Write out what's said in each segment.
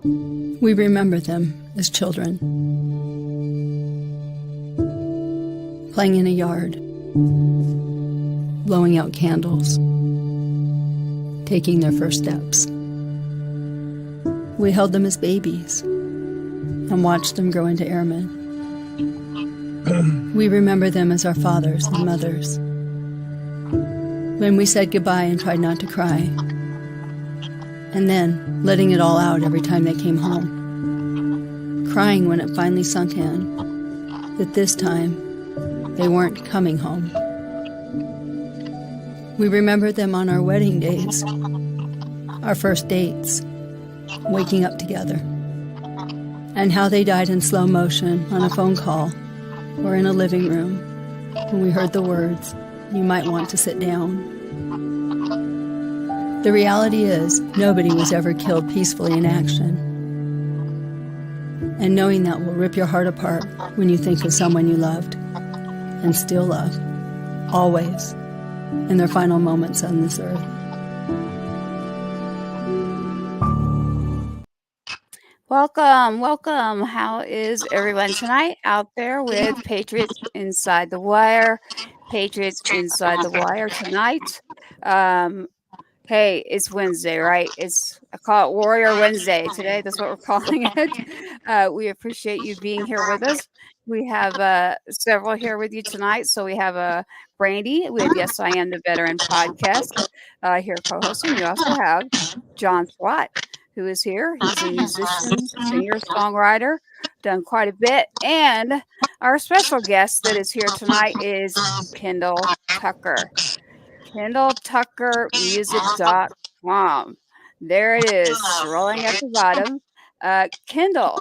We remember them as children, playing in a yard, blowing out candles, taking their first steps. We held them as babies and watched them grow into airmen. We remember them as our fathers and mothers, when we said goodbye and tried not to cry, and then letting it all out every time they came home, crying when it finally sunk in that this time they weren't coming home. We remember them on our wedding days, our first dates, waking up together, and how they died in slow motion on a phone call or in a living room when we heard the words, "You might want to sit down." The reality is, nobody was ever killed peacefully in action. And knowing that will rip your heart apart when you think of someone you loved and still love, always, in their final moments on this earth. Welcome. How is everyone tonight out there with Patriots Inside the Wire? Patriots Inside the Wire tonight. Hey, it's Wednesday, right? I call it Warrior Wednesday today. That's what we're calling it. We appreciate you being here with us. We have several here with you tonight. So we have Brandy. We have Yes, I Am the Veteran podcast here co-hosting. We also have John Swat, who is here. He's a musician, singer, songwriter, done quite a bit. And our special guest that is here tonight is Kendall Tucker. KendallTuckerMusic.com. There it is, scrolling at the bottom. Kendall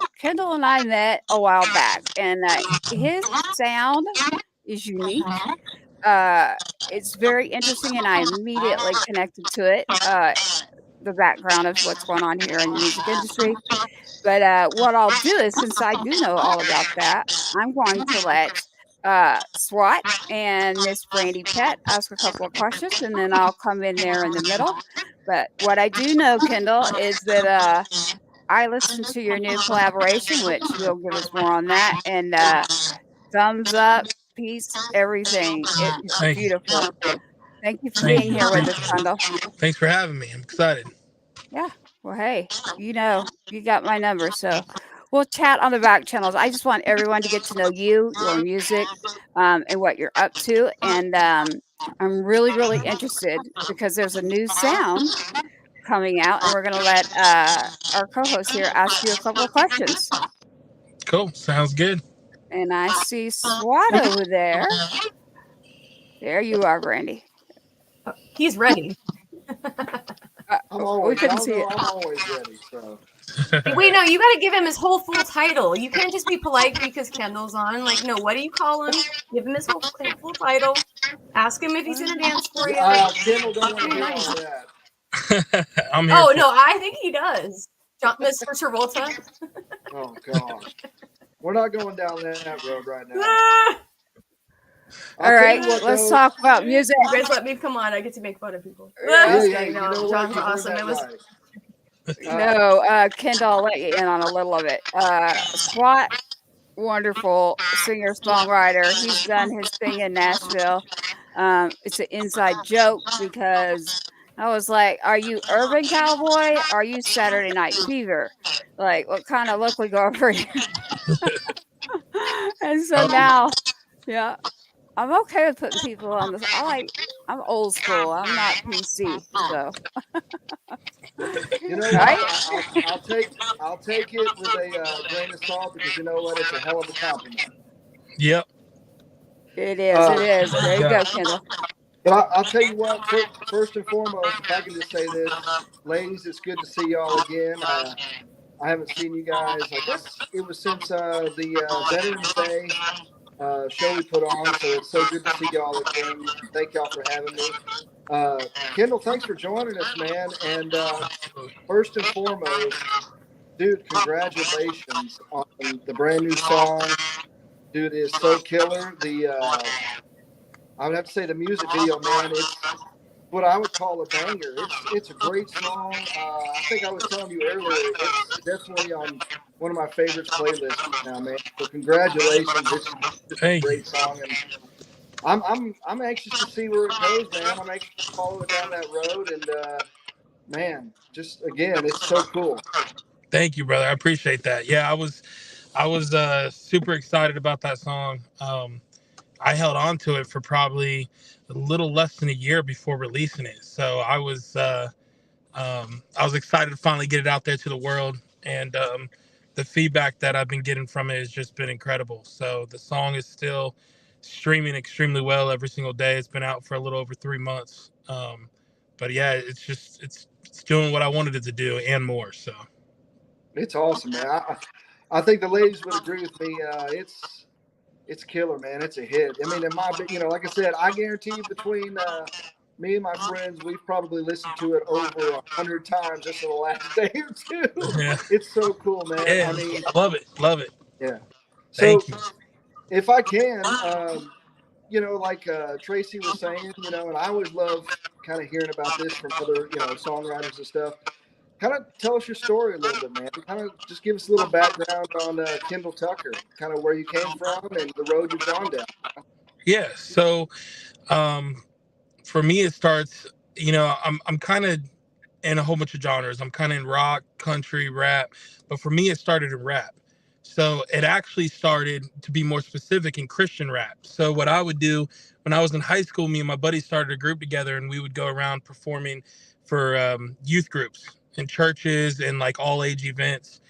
and I met a while back, and his sound is unique. It's very interesting, and I immediately connected to it. The background of what's going on here in the music industry. But what I'll do is, since I do know all about that, I'm going to let SWAT and Miss Brandy Pett ask a couple of questions, and then I'll come in there in the middle. But what I do know, Kendall, is that I listened to your new collaboration, which you'll give us more on that. And thumbs up, peace, everything. It's beautiful. Thank you for being here with us, Kendall. Thanks for having me. I'm excited. Yeah. Well, hey, you got my number, so we'll chat on the back channels. I just want everyone to get to know you, your music, and what you're up to. And I'm really, really interested because there's a new sound coming out, and we're going to let our co-host here ask you a couple of questions. Cool. Sounds good. And I see SWAT over there. There you are, Brandy. He's ready. We couldn't see it. I'm always ready. So. Wait, no, you got to give him his whole full title. You can't just be polite because Kendall's on. Like, no, what do you call him? Give him his full title. Ask him if he's going to dance for you. Kendall don't want to hear all that. I'm here. Oh, no, I think he does. Mr. Travolta. Oh, gosh. We're not going down that road right now. All right, let's talk about music. You guys let me come on. I get to make fun of people. No, John's awesome. It was. No, Kendall, I'll let you in on a little of it. SWAT, wonderful singer songwriter. He's done his thing in Nashville. It's an inside joke because I was like, "Are you Urban Cowboy? Are you Saturday Night Fever? Like, what kind of look we go for here?" And so now, yeah. I'm okay with putting people on this. I'm old school. I'm not PC. So, right? I'll take it with a grain of salt because you know what? It's a hell of a compliment. Yep. It is. There you go, Kendall. But I'll tell you what. First and foremost, if I can just say this, ladies, it's good to see y'all again. I haven't seen you guys. I guess it was since the Veterans Day show we put on, so it's so good to see y'all again. Thank y'all for having me. Kendall, thanks for joining us, man. And first and foremost, dude, congratulations on the brand new song. Dude, it's so killer. I would have to say the music video, man, what I would call a banger. It's a great song. I think I was telling you earlier, it's definitely on one of my favorites playlists right now, man. So congratulations. It's just a Thank you. great song, and I'm anxious to see where it goes, man. I'm anxious to follow it down that road, and man, just again, it's so cool. Thank you, brother. I appreciate that. Yeah, I was super excited about that song. I held on to it for probably a little less than a year before releasing it. So I was excited to finally get it out there to the world, and the feedback that I've been getting from it has just been incredible. So the song is still streaming extremely well every single day. It's been out for a little over 3 months. But yeah, it's doing what I wanted it to do and more. So It's awesome, man. I think the ladies would agree with me. It's killer, man. It's a hit. I mean, like I said, I guarantee you between me and my friends, we've probably listened to it over 100 times just in the last day or two. yeah, It's so cool, man. I yeah, mean, love it, love it. yeah. Thank So you. if I can, like Tracy was saying, and I always love kind of hearing about this from other, songwriters and stuff. Kind of tell us your story a little bit, man. Kind of just give us a little background on Kendall Tucker, kind of where you came from and the road you've gone down. Yeah. So um, for me, it starts. I'm kind of in a whole bunch of genres. I'm kind of in rock, country, rap, but for me, it started in rap. So it actually started, to be more specific, in Christian rap. So what I would do when I was in high school, me and my buddies started a group together, and we would go around performing for youth groups in churches and like all age events.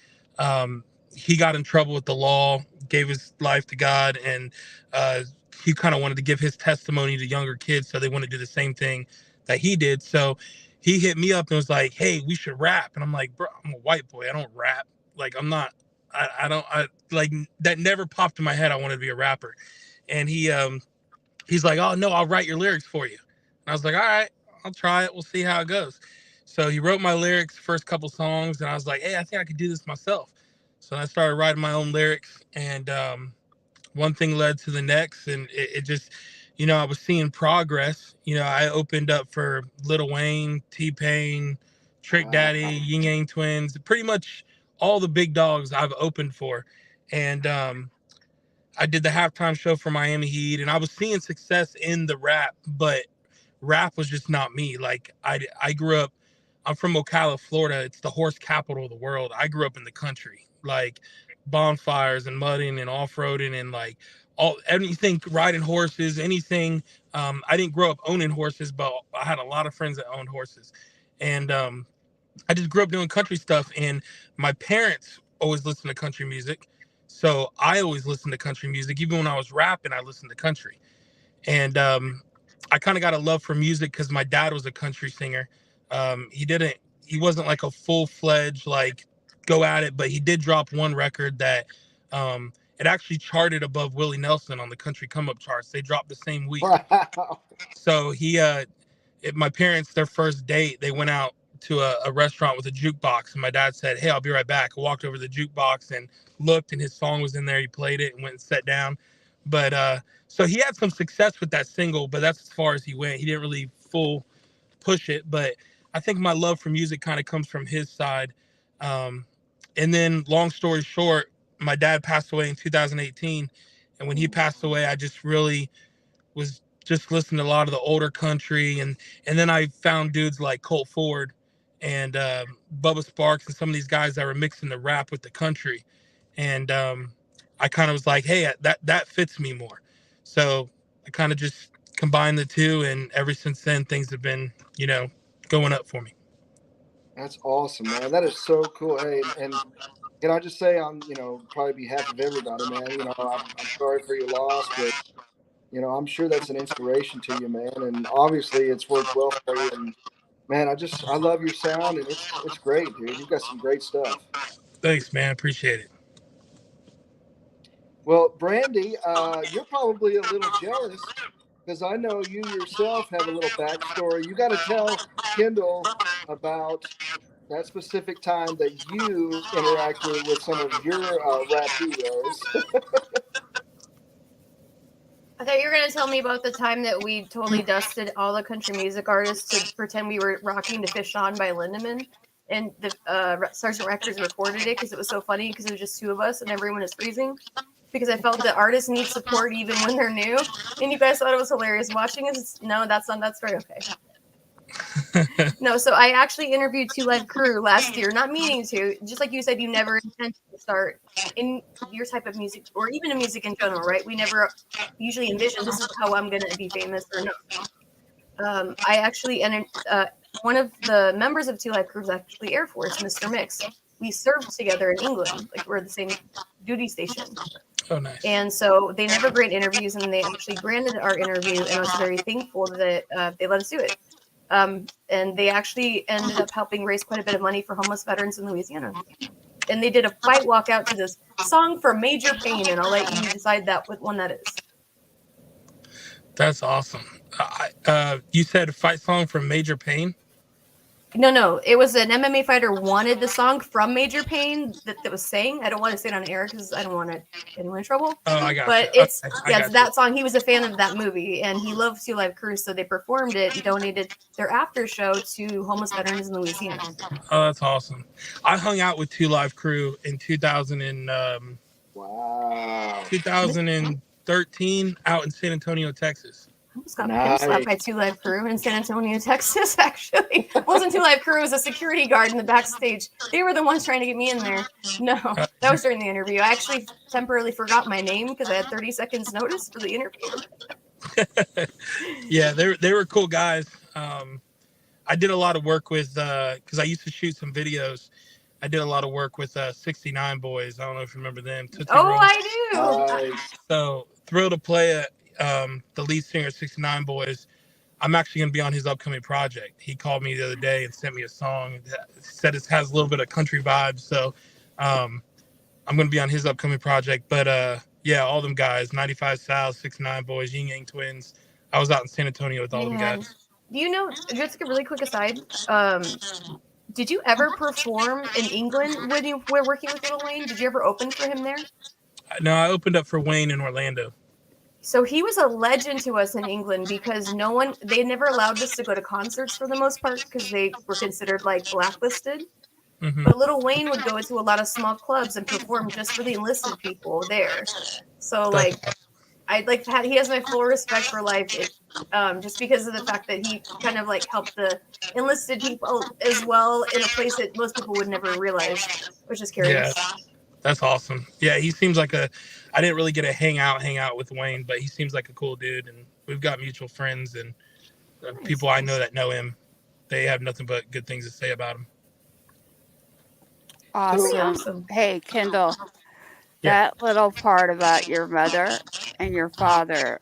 He got in trouble with the law, gave his life to God, and uh, he kind of wanted to give his testimony to younger kids, so they want to do the same thing that he did. So he hit me up and was like, "Hey, we should rap." And I'm like, "Bro, I'm a white boy. I don't rap. Like, I'm not. I don't. I like that. Never popped in my head. I wanted to be a rapper." And he's like, "Oh no, I'll write your lyrics for you." And I was like, "All right, I'll try it. We'll see how it goes." So he wrote my lyrics, first couple songs, and I was like, "Hey, I think I could do this myself." So I started writing my own lyrics, and one thing led to the next, and it just, I was seeing progress. I opened up for Lil Wayne, T-Pain, Trick Wow. Daddy, Ying Yang Twins, pretty much all the big dogs I've opened for. And I did the halftime show for Miami Heat, and I was seeing success in the rap, but rap was just not me. Like I grew up, I'm from Ocala, Florida. It's the horse capital of the world. I grew up in the country, like bonfires and mudding and off-roading and like all anything riding horses, anything. I didn't grow up owning horses, but I had a lot of friends that owned horses. And I just grew up doing country stuff, and my parents always listened to country music. So I always listened to country music. Even when I was rapping, I listened to country. And I kind of got a love for music because my dad was a country singer. He wasn't like a full-fledged like go at it, but he did drop one record that it actually charted above Willie Nelson on the country come up charts. They dropped the same week. Wow. So my parents, their first date, they went out to a restaurant with a jukebox, and my dad said, "Hey, I'll be right back." I walked over to the jukebox and looked, and his song was in there. He played it and went and sat down. But so he had some success with that single, but that's as far as he went. He didn't really full push it. But I think my love for music kind of comes from his side. Um, and then, long story short, my dad passed away in 2018, and when he passed away, I just really was just listening to a lot of the older country, and then I found dudes like Colt Ford and Bubba Sparks and some of these guys that were mixing the rap with the country, and I kind of was like, hey, that fits me more. So I kind of just combined the two, and ever since then things have been going up for me. That's awesome, man. That is so cool. Hey, and can I just say on, probably behalf of everybody, man, I'm sorry for your loss, but I'm sure that's an inspiration to you, man. And obviously it's worked well for you. And man, I love your sound, and it's great, dude. You've got some great stuff. Thanks, man. Appreciate it. Well, Brandy, you're probably a little jealous because I know you yourself have a little backstory. You got to tell Kendall about that specific time that you interacted with some of your rap heroes. I thought you were gonna tell me about the time that we totally dusted all the country music artists to pretend we were rocking to Fish On by Lindemann, and the Sergeant Records recorded it because it was so funny because it was just two of us and everyone is freezing. Because I felt that artists need support even when they're new, and you guys thought it was hilarious watching us. No, that's very okay. No, so I actually interviewed Two Live Crew last year, not meaning to. Just like you said, you never intend to start in your type of music, or even in music in general, right? We never usually envision this is how I'm going to be famous or no. I actually, and one of the members of Two Live Crew is actually Air Force, Mr. Mix. We served together in England, like we're the same duty station. Oh, nice. And so they never grant interviews, and they actually granted our interview, and I was very thankful that they let us do it. And they actually ended up helping raise quite a bit of money for homeless veterans in Louisiana. And they did a fight walk out to this song for Major Pain, and I'll let you decide what one that is. That's awesome. You said a fight song from Major Pain? No. It was an MMA fighter wanted the song from Major Pain that was saying. I don't want to say it on air because I don't want to get anyone in trouble. Oh, I got But you. it's that song. He was a fan of that movie, and he loved Two Live Crew, so they performed it and donated their after show to homeless veterans in Louisiana. Oh, that's awesome. I hung out with Two Live Crew in 2013 out in San Antonio, Texas. I almost got slapped by Two Live Crew in San Antonio, Texas, actually. It wasn't Two Live Crew, it was a security guard in the backstage. They were the ones trying to get me in there. No, that was during the interview. I actually temporarily forgot my name because I had 30 seconds notice for the interview. Yeah, they were cool guys. I did a lot of work with, because I used to shoot some videos. I did a lot of work with 69 Boys. I don't know if you remember them. I do. So thrilled to play the lead singer of 69 Boys. I'm actually going to be on his upcoming project. He called me the other day and sent me a song. Said it has a little bit of country vibes. So I'm going to be on his upcoming project. But yeah, all them guys, 95 South, 69 Boys, Yin Yang Twins. I was out in San Antonio with all them guys. Do you know, just a really quick aside, did you ever perform in England when you were working with Lil Wayne? Did you ever open for him there? No, I opened up for Wayne in Orlando. So he was a legend to us in England because they never allowed us to go to concerts for the most part because they were considered like blacklisted. Mm-hmm. But Lil Wayne would go into a lot of small clubs and perform just for the enlisted people there. So like, he has my full respect for life, just because of the fact that he kind of like helped the enlisted people as well in a place that most people would never realize, which is curious. Yeah, that's awesome. Yeah, he seems like I didn't really get to hang out with Wayne, but he seems like a cool dude, and we've got mutual friends and people I know that know him. They have nothing but good things to say about him. Awesome. Hey, Kendall. That little part about your mother and your father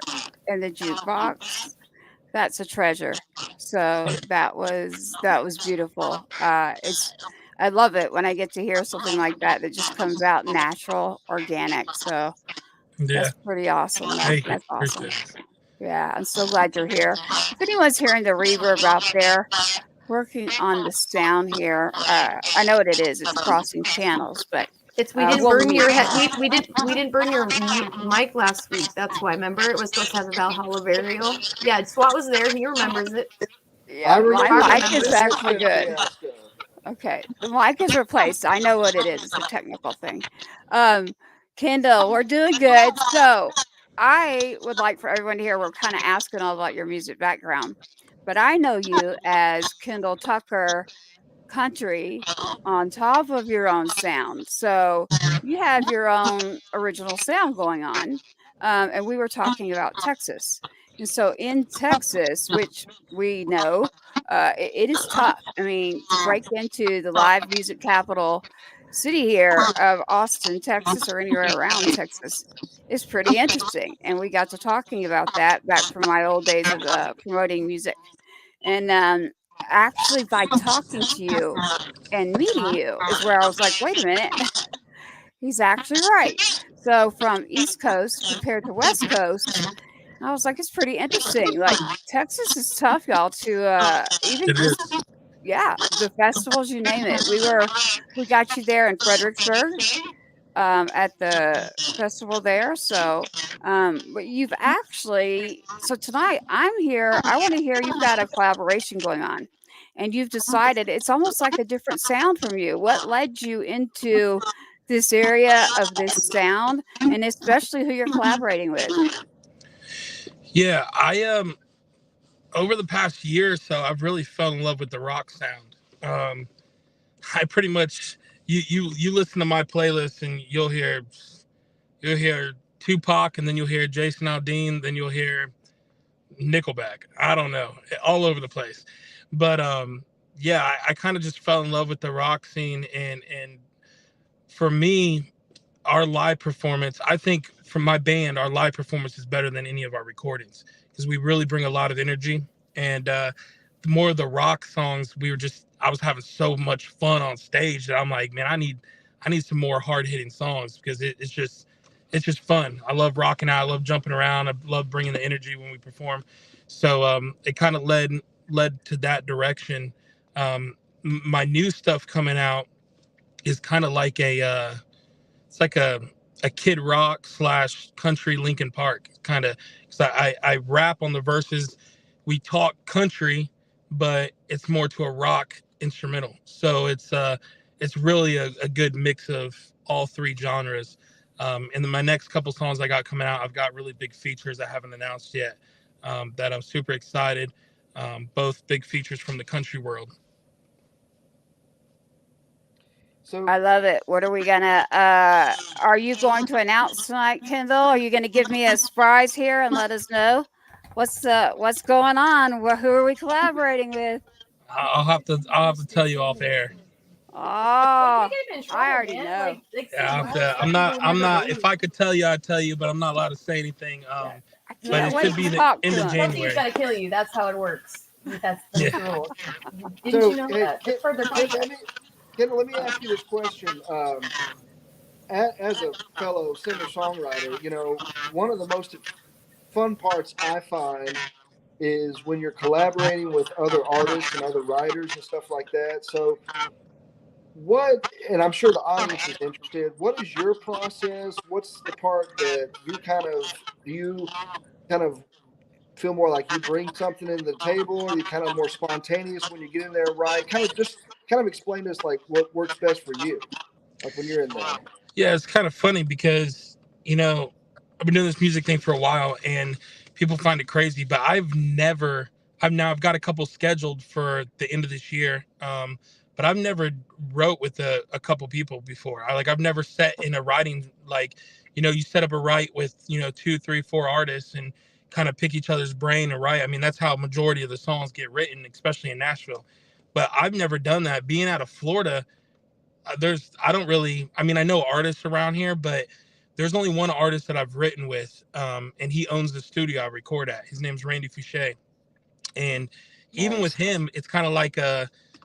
and the jukebox, that's a treasure. So that was beautiful. I love it when I get to hear something like that just comes out natural, organic. So that's pretty awesome. That's awesome. Yeah, I'm so glad you're here. If anyone's hearing the reverb out there, working on the sound here, I know what it is. It's crossing channels, but we didn't burn your head. We didn't burn your mic last week. That's why. Remember, it was supposed to have a Valhalla burial. Yeah, SWAT was there. He remembers it. Yeah, my mic is actually good. Okay, the mic is replaced. I know what it is. It's a technical thing. Kendall, we're doing good. So I would like for everyone to hear. We're kind of asking all about your music background, but I know you as Kendall Tucker Country on top of your own sound. So you have your own original sound going on. And we were talking about Texas. And so in Texas, which we know, it is tough. I mean, to break into the live music capital city here of Austin, Texas, or anywhere around Texas is pretty interesting. And we got to talking about that back from my old days of promoting music. And actually, by talking to you and meeting you is where I was like, wait a minute, he's actually right. So from East Coast compared to West Coast, I was like, it's pretty interesting. Like Texas is tough, y'all, to even the festivals, you name it. We got you there in Fredericksburg at the festival there. So But you've actually, so tonight I'm here. I want to hear you've got a collaboration going on, and you've decided it's almost like a different sound from you. What led you into this area of this sound, and especially who you're collaborating with? Yeah, I over the past year or so, I've really fell in love with the rock sound. I pretty much you listen to my playlist and you'll hear Tupac, and then you'll hear Jason Aldean, then you'll hear Nickelback. I don't know, all over the place. But yeah, I kind of just fell in love with the rock scene, and for me, our live performance, I think from my band, our live performance is better than any of our recordings because we really bring a lot of energy. And the more of the rock songs, I was having so much fun on stage that I'm like, man, I need some more hard hitting songs because it's just fun. I love rocking out. I love jumping around. I love bringing the energy when we perform. So it kind of led to that direction. My new stuff coming out is kind of like it's like a kid rock / country Linkin Park kind of. So I rap on the verses. We talk country, but it's more to a rock instrumental. So it's really a good mix of all three genres. And then my next couple songs I got coming out, I've got really big features I haven't announced yet, that I'm super excited. Both big features from the country world. So I love it. What are we gonna? Are you going to announce tonight, Kendall? Are you going to give me a surprise here and let us know what's going on? Who are we collaborating with? I'll have to tell you off air. Oh, Like, we get him in trouble, I already man. know. Like Yeah, say less, let people I'm never not. leave. If I could tell you, I'd tell you, but I'm not allowed to say anything. Yeah. I But can't it wait should be to the talk end to of him. Something's January. got to kill you. That's how it works. That's Yeah. the rule. Didn't so you know hey, that? That's part of their contract. Kendall, let me ask you this question. As a fellow singer songwriter, you know, one of the most fun parts I find is when you're collaborating with other artists and other writers and stuff like that. So, and I'm sure the audience is interested, what is your process? What's the part that do you kind of feel more like you bring something in the table, or you kind of more spontaneous when you get in there, right? Kind of explain this, like what works best for you, like when you're in there. Yeah, it's kind of funny because, I've been doing this music thing for a while and people find it crazy, but I've got a couple scheduled for the end of this year. But I've never wrote with a couple people before. I've never sat in a writing, you set up a write with, 2, 3, 4 artists and kind of pick each other's brain and write. I mean, that's how a majority of the songs get written, especially in Nashville. But I've never done that. Being out of Florida, I don't really, I mean, I know artists around here, but there's only one artist that I've written with, and he owns the studio I record at. His name's Randy Fouché. And even with Nice. him, it's kind of like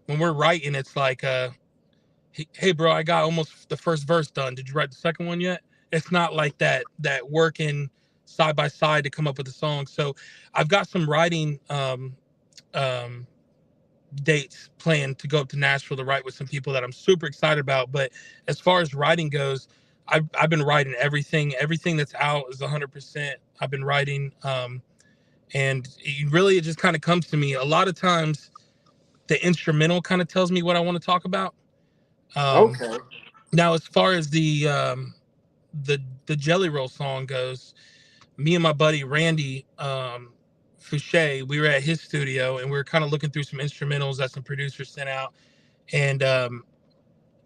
when we're writing, it's like hey bro, I got almost the first verse done. Did you write the second one yet? It's not like that working side by side to come up with a song. So I've got some writing um dates planned to go up to Nashville to write with some people that I'm super excited about. But as far as writing goes, I've been writing everything that's out is 100%. I've been writing, and it just kind of comes to me. A lot of times the instrumental kind of tells me what I want to talk about. Okay. Now as far as the Jelly Roll song goes, me and my buddy Randy Fouché, we were at his studio and we were kind of looking through some instrumentals that some producers sent out. And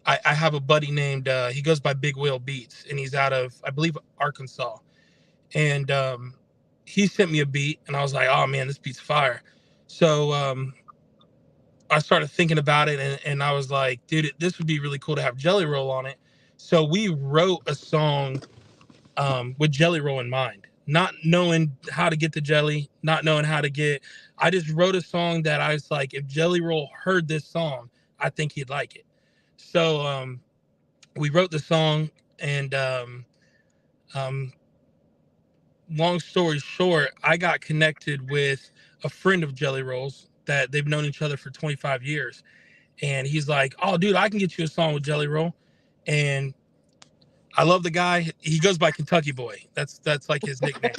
I have a buddy named, he goes by Big Wheel Beats, and he's out of, I believe, Arkansas. And he sent me a beat, and I was like, oh man, this beat's fire. So I started thinking about it, and I was like, dude, this would be really cool to have Jelly Roll on it. So we wrote a song with Jelly Roll in mind, not knowing how to get the jelly, not knowing how to get. I just wrote a song that I was like, if Jelly Roll heard this song, I think he'd like it. So we wrote the song, and long story short, I got connected with a friend of Jelly Roll's that they've known each other for 25 years. And he's like, oh, dude, I can get you a song with Jelly Roll. And I love the guy. He goes by Kentucky Boy. That's like his nickname.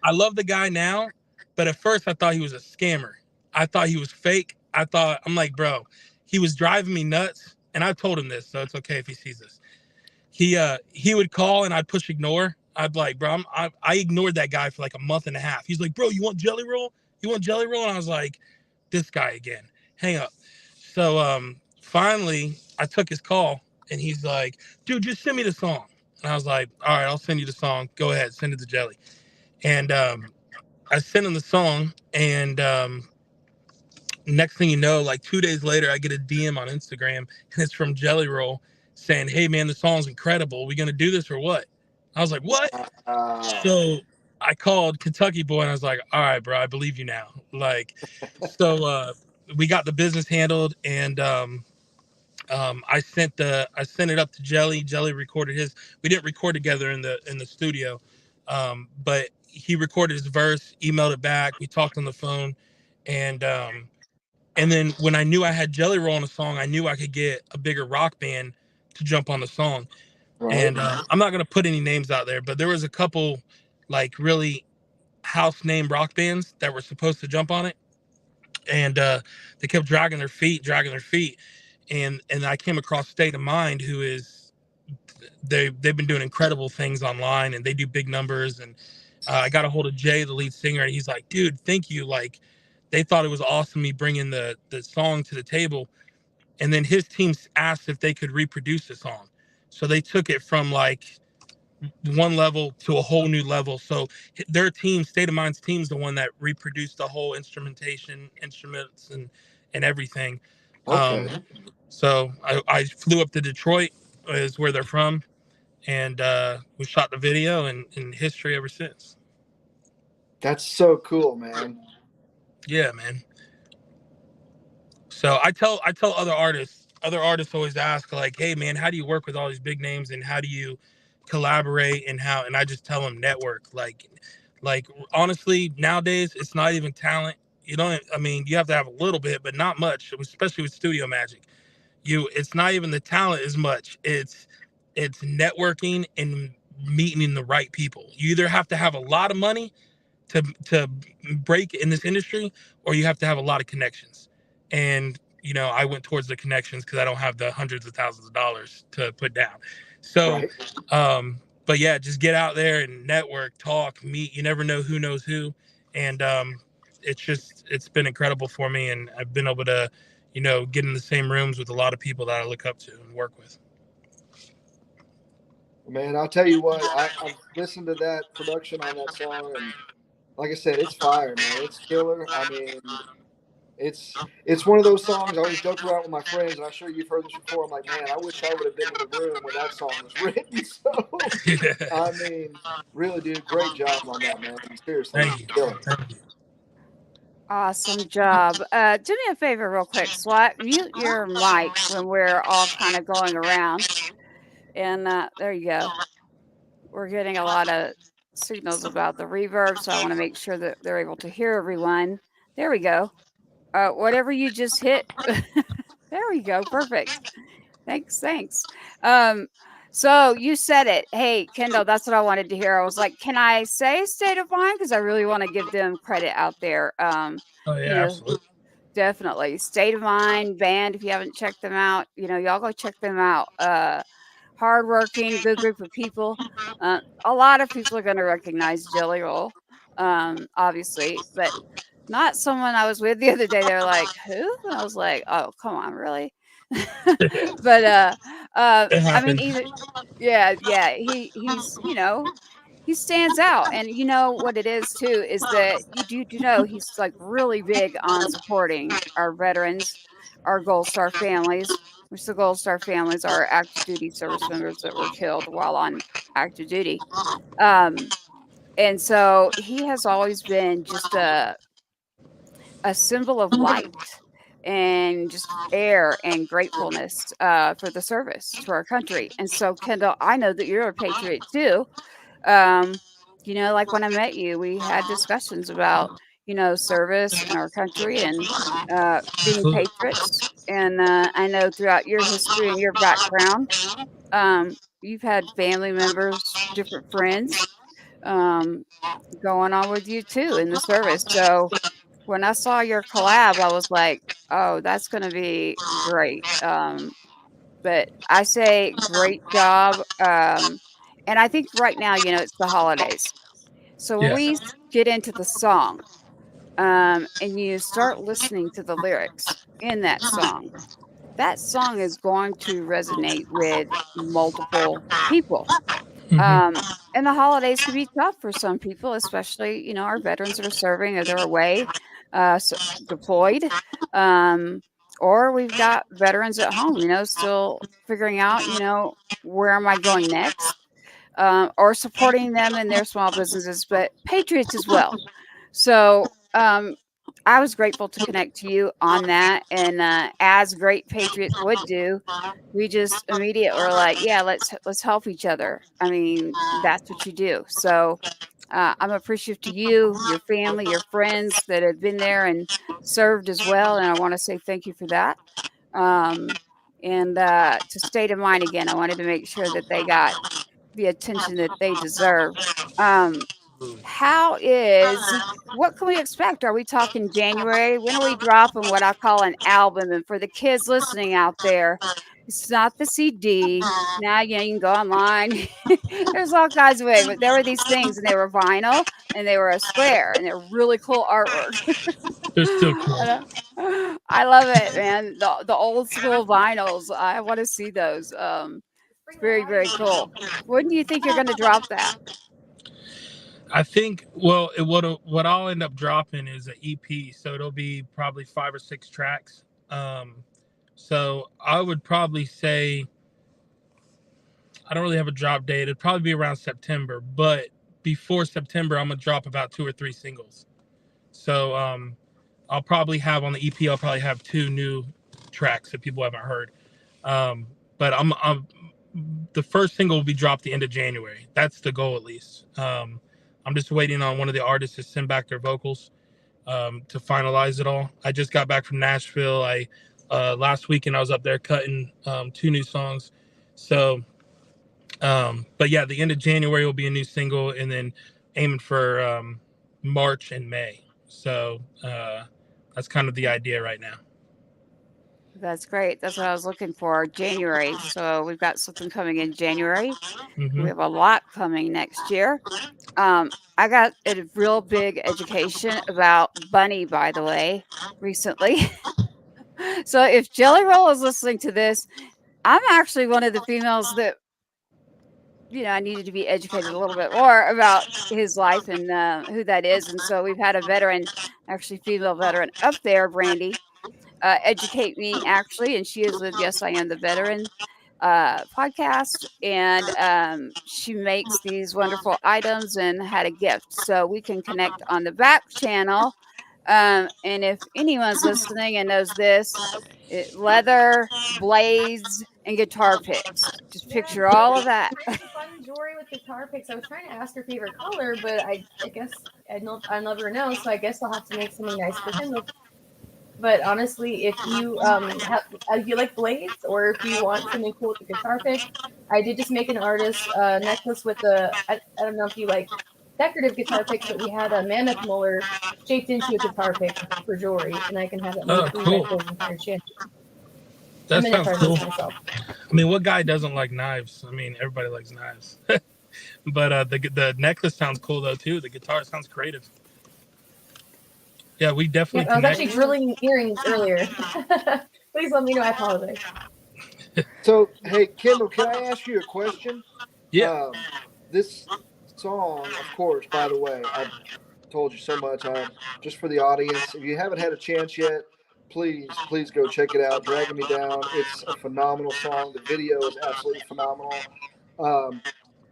I love the guy now, but at first I thought he was a scammer. I thought he was fake. I'm like, bro, he was driving me nuts. And I told him this, so it's okay if he sees this. He would call and I'd push ignore. I'd be like, bro, I ignored that guy for like a month and a half. He's like, bro, you want jelly roll? You want jelly roll? And I was like, this guy again. Hang up. So finally I took his call and he's like, dude, just send me the song. And I was like, all right, I'll send you the song. Go ahead, send it to Jelly. And I sent him the song, and next thing you know, like 2 days later, I get a DM on Instagram, and it's from Jelly Roll saying, "Hey man, the song's incredible. We gonna do this or what?" I was like, "What?" So I called Kentucky Boy, and I was like, "All right, bro, I believe you now." Like, so we got the business handled, and I sent it up to Jelly. Jelly recorded his. We didn't record together in the studio, but he recorded his verse, emailed it back. We talked on the phone, and then when I knew I had Jelly Roll on a song, I knew I could get a bigger rock band to jump on the song. Right. And I'm not gonna put any names out there, but there was a couple like really house name rock bands that were supposed to jump on it, and they kept dragging their feet, and I came across State of Mind, who is they've been doing incredible things online, and they do big numbers. And I got a hold of Jay, the lead singer, and he's like, dude, thank you. Like, they thought it was awesome me bringing the song to the table. And then his team asked if they could reproduce the song, so they took it from like one level to a whole new level. So their team, State of Mind's team's the one that reproduced the whole instrumentation, instruments, and everything. Okay. So I flew up to Detroit, is where they're from, and we shot the video, and history ever since. That's so cool, man. Yeah, man. So I tell other artists always ask like, hey man, how do you work with all these big names, and how do you collaborate, and I just tell them network. Like honestly, nowadays it's not even talent. You have to have a little bit, but not much, especially with Studio Magic. It's not even the talent as much. It's networking and meeting the right people. You either have to have a lot of money to break in this industry, or you have to have a lot of connections. And I went towards the connections because I don't have the hundreds of thousands of dollars to put down. So Right. but yeah, just get out there and network, talk, meet. You never know who knows who. And it's been incredible for me, and I've been able to get in the same rooms with a lot of people that I look up to and work with. Man, I'll tell you what, I've listened to that production on that song, and like I said, it's fire, man. It's killer. I mean, it's one of those songs I always joke around with my friends, and I'm sure you've heard this before. I'm like, man, I wish I would have been in the room when that song was written. So, I mean, really, dude, great job on that, man. Seriously, Thank you. killer. Thank you. Awesome job. Do me a favor real quick, Swat. Mute your mic when we're all kind of going around. And there you go. We're getting a lot of signals about the reverb, so I want to make sure that they're able to hear everyone. There we go. Whatever you just hit. There we go. Perfect. Thanks. So you said it. Hey, Kendall, that's what I wanted to hear. I was like, can I say State of Mind? Because I really want to give them credit out there. Oh yeah, absolutely. Definitely. State of Mind band. If you haven't checked them out, y'all go check them out. Hardworking, good group of people. A lot of people are going to recognize Jelly Roll, obviously, but not someone I was with the other day. They were like, who? And I was like, oh, come on, really? But I mean, he's he stands out. And you know what it is too is that you do know he's like really big on supporting our veterans, our Gold Star families, which the Gold Star families are active duty service members that were killed while on active duty. And so he has always been just a symbol of light and just air and gratefulness for the service to our country. And so, Kendall, I know that you're a patriot too. Like when I met you, we had discussions about, service in our country and being patriots. And I know throughout your history and your background, you've had family members, different friends, um, going on with you too in the service. So when I saw your collab, I was like, "Oh, that's gonna be great." But I say great job. And I think right now, it's the holidays. So when Yeah. we get into the song, and you start listening to the lyrics in that song is going to resonate with multiple people. Hmm. Um, and the holidays can be tough for some people, especially, our veterans that are serving or they're away, deployed. Um, or we've got veterans at home, still figuring out, where am I going next? Or supporting them in their small businesses, but patriots as well. So, I was grateful to connect to you on that, and, as great patriots would do, we just immediate were like, "Yeah, let's help each other." I mean, that's what you do. So, I'm appreciative to you, your family, your friends that have been there and served as well, and I wanna say thank you for that. Um, and, to state of mind again, I wanted to make sure that they got the attention that they deserve. Um, how is what can we expect? Are we talking January? When are we dropping what I call an album? And for the kids listening out there, it's not the CD. Now, you can go online. There's all kinds of ways, but there were these things, and they were vinyl, and they were a square, and they're really cool artwork. They're still cool. I love it, man. The old school vinyls. I want to see those. It's very, very cool. When do you think you're going to drop that? I think, well, what I'll end up dropping is an EP, so it'll be probably 5 or 6 tracks. So I would probably say I don't really have a drop date. It'd probably be around September, but before September, I'm gonna drop about 2 or 3 singles. So I'll probably have on the EP. I'll probably have 2 new tracks that people haven't heard. But I'm the first single will be dropped the end of January. That's the goal, at least. I'm just waiting on one of the artists to send back their vocals, to finalize it all. I just got back from Nashville. I last weekend I was up there cutting 2 new songs. So, but yeah, the end of January will be a new single, and then aiming for March and May. So that's kind of the idea right now. That's great. That's what I was looking for. January. So we've got something coming in January. Hmm. We have a lot coming next year. I got a real big education about Bunny, by the way, recently. So if Jelly Roll is listening to this, I'm actually one of the females that I needed to be educated a little bit more about his life and who that is. And so we've had a veteran, actually female veteran, up there, Brandy, educate me actually, and she is with Yes I Am the Veteran podcast, and she makes these wonderful items and had a gift, so we can connect on the back channel. And if anyone's listening and knows this, leather, blades, and guitar picks. Just Yeah, picture all of that. trying to find Jory with guitar picks. I was trying to ask her favorite color, but I guess I'll never know. So I guess I'll have to make something nice for Kendall. But honestly, if you if you like blades, or if you want something cool with the guitar pick, I did just make an artist necklace with I don't know if you like decorative guitar picks, but we had a mammoth molar shaped into a guitar pick for Jory, and I can have it made Oh, for you cool. guys for the entire channel. That I'm in it sounds for cool. this myself. I mean, what guy doesn't like knives? I mean, everybody likes knives. But the necklace sounds cool though too. The guitar sounds creative. Yeah, we definitely Yep, I was connect. actually drilling earrings earlier. Please let me know. I apologize. So, hey, Kendall, can I ask you a question? Yeah. This song, of course, by the way, I've told you so much. Just for the audience, if you haven't had a chance yet, please go check it out. Dragging Me Down. It's a phenomenal song. The video is absolutely phenomenal.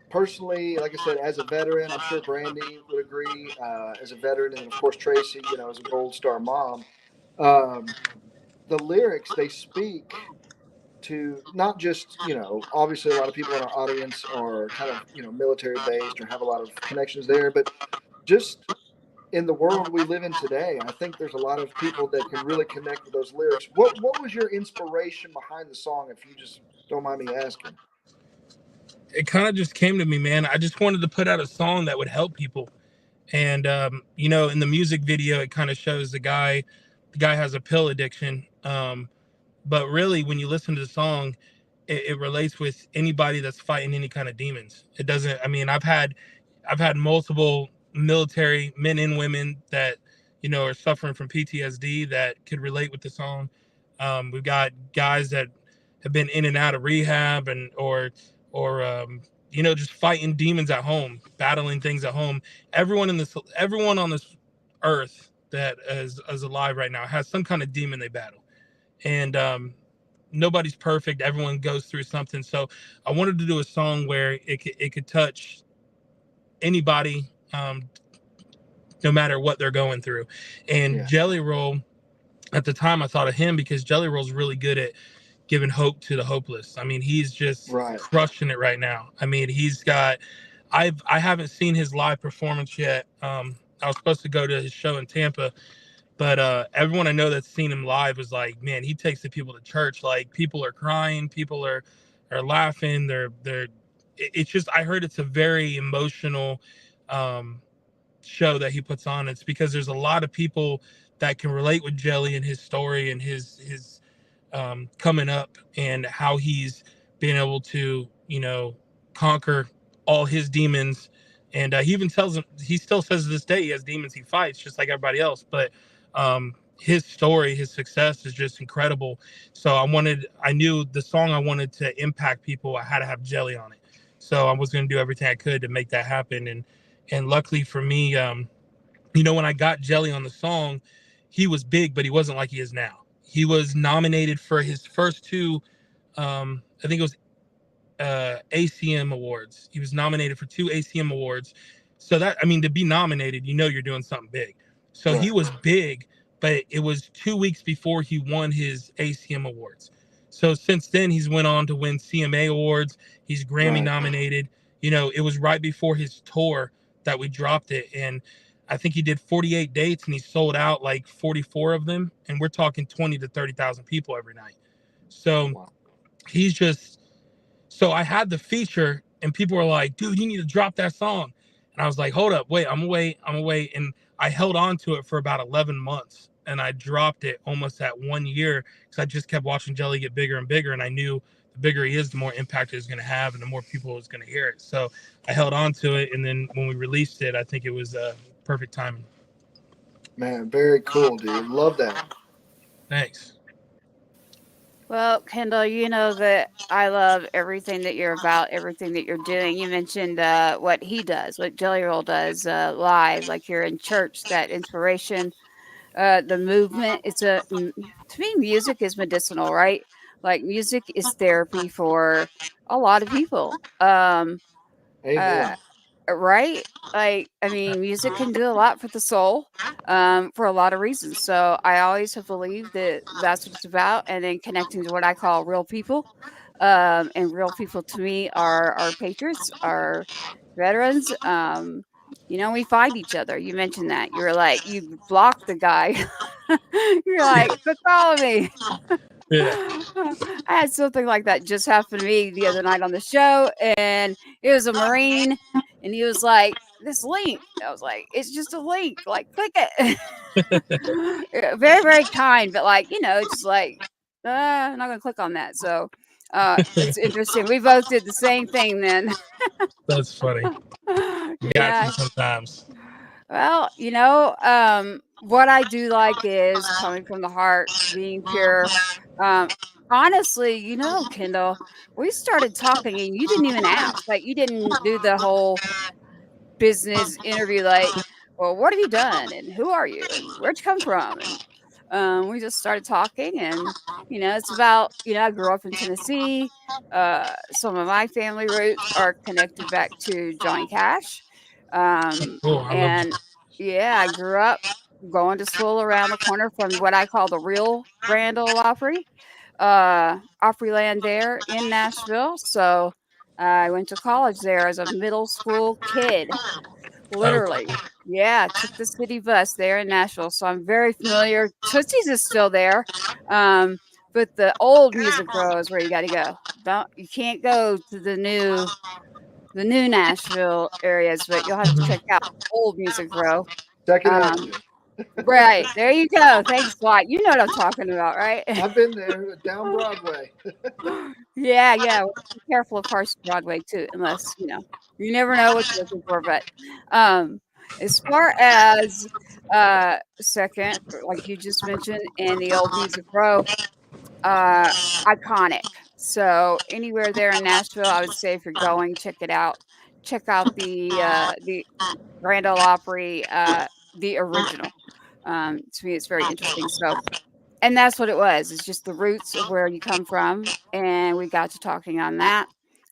Personally, like I said, as a veteran, I'm sure Brandy would agree. As a veteran, and of course Tracy, as a Gold Star mom, the lyrics they speak to not just obviously a lot of people in our audience are kind of military based or have a lot of connections there, but just in the world we live in today, I think there's a lot of people that can really connect with those lyrics. What was your inspiration behind the song, if you just don't mind me asking? It kind of just came to me, man. I just wanted to put out a song that would help people. And in the music video, it kind of shows the guy has a pill addiction. But really, when you listen to the song, it relates with anybody that's fighting any kind of demons. It doesn't. I mean, I've had multiple military men and women that are suffering from PTSD that could relate with the song. We've got guys that have been in and out of rehab and or just fighting demons at home, battling things at home. Everyone on this earth that is alive right now has some kind of demon they battle, and nobody's perfect. Everyone goes through something. So I wanted to do a song where it could touch anybody, no matter what they're going through. And Jelly Roll, at the time, I thought of him because Jelly Roll's really good at giving hope to the hopeless. I mean, he's just crushing it right now. I mean, he's got. I haven't seen his live performance yet. I was supposed to go to his show in Tampa, but everyone I know that's seen him live was like, man, he takes the people to church. Like, people are crying, people are laughing. It's just, I heard it's a very emotional show that he puts on. It's because there's a lot of people that can relate with Jelly and his story and his coming up and how he's been able to, conquer all his demons. And he even tells him, he still says to this day, he has demons he fights just like everybody else. But his story, his success is just incredible. So I knew the song I wanted to impact people, I had to have Jelly on it. So I was going to do everything I could to make that happen. And luckily for me, when I got Jelly on the song, he was big, but he wasn't like he is now. He was nominated for his first two, I think it was ACM awards. He was nominated for 2 ACM awards. So that, I mean, to be nominated, you're doing something big. So he was big, but it was 2 weeks before he won his ACM awards. So since then, he's went on to win CMA awards. He's Grammy nominated. It was right before his tour that we dropped it. And I think he did 48 dates and he sold out like 44 of them. And we're talking 20 to 30,000 people every night. So he's just, so I had the feature and people were like, dude, you need to drop that song. And I was like, hold up, wait, I'm gonna wait. And I held on to it for about 11 months and I dropped it almost at 1 year because I just kept watching Jelly get bigger and bigger. And I knew the bigger he is, the more impact it's going to have and the more people is going to hear it. So I held on to it. And then when we released it, I think it was perfect timing. Man, very cool, dude. Love that. Thanks. Well, Kendall, you know that I love everything that you're about, everything that you're doing. You mentioned what he does, what Jelly Roll does live, like you're in church, that inspiration, the movement. To me, music is medicinal, right? Like, music is therapy for a lot of people. Amen. Right? Like, I mean, music can do a lot for the soul, for a lot of reasons. So I always have believed that that's what it's about, and then connecting to what I call real people. And real people to me are our patriots, our veterans. We find each other. You mentioned that. You're like, you blocked the guy. You're like, quit calling me. Yeah. I had something like that just happen to me the other night on the show, and it was a Marine, and he was like, "This link." I was like, "It's just a link. Like, click it." Very, very kind, but just like, I'm not gonna click on that. So, it's interesting. We both did the same thing then. That's funny. You got Yeah. to sometimes. Well, what I do like is coming from the heart, being pure. Honestly, Kendall, we started talking and you didn't even ask. Like, you didn't do the whole business interview, like, well, what have you done? And who are you? And where'd you come from? And we just started talking. And, it's about, I grew up in Tennessee. Some of my family roots are connected back to Johnny Cash. Oh, I love And yeah, I grew up going to school around the corner from what I call the real Grand Ole Opry, Opryland there in Nashville. So I went to college there as a middle school kid, Okay. literally. Yeah, took the city bus there in Nashville. So I'm very familiar. Tootsie's is still there. Um, But the old Music Row is where you got to go. You can't go to the new Nashville areas, but you'll have to check out old Music Row. Second Avenue. Right. There you go. Thanks, Dwight. You know what I'm talking about, right? I've been there down Broadway. Yeah. Be careful of Carson Broadway too, unless, you never know what you're looking for. But as far as second, like you just mentioned, in the old Music Row, iconic. So anywhere there in Nashville, I would say if you're going, check it out. Check out the Grand Ole Opry, the original. To me, it's very interesting. So, and that's what it was. It's just the roots of where you come from, and we got to talking on that.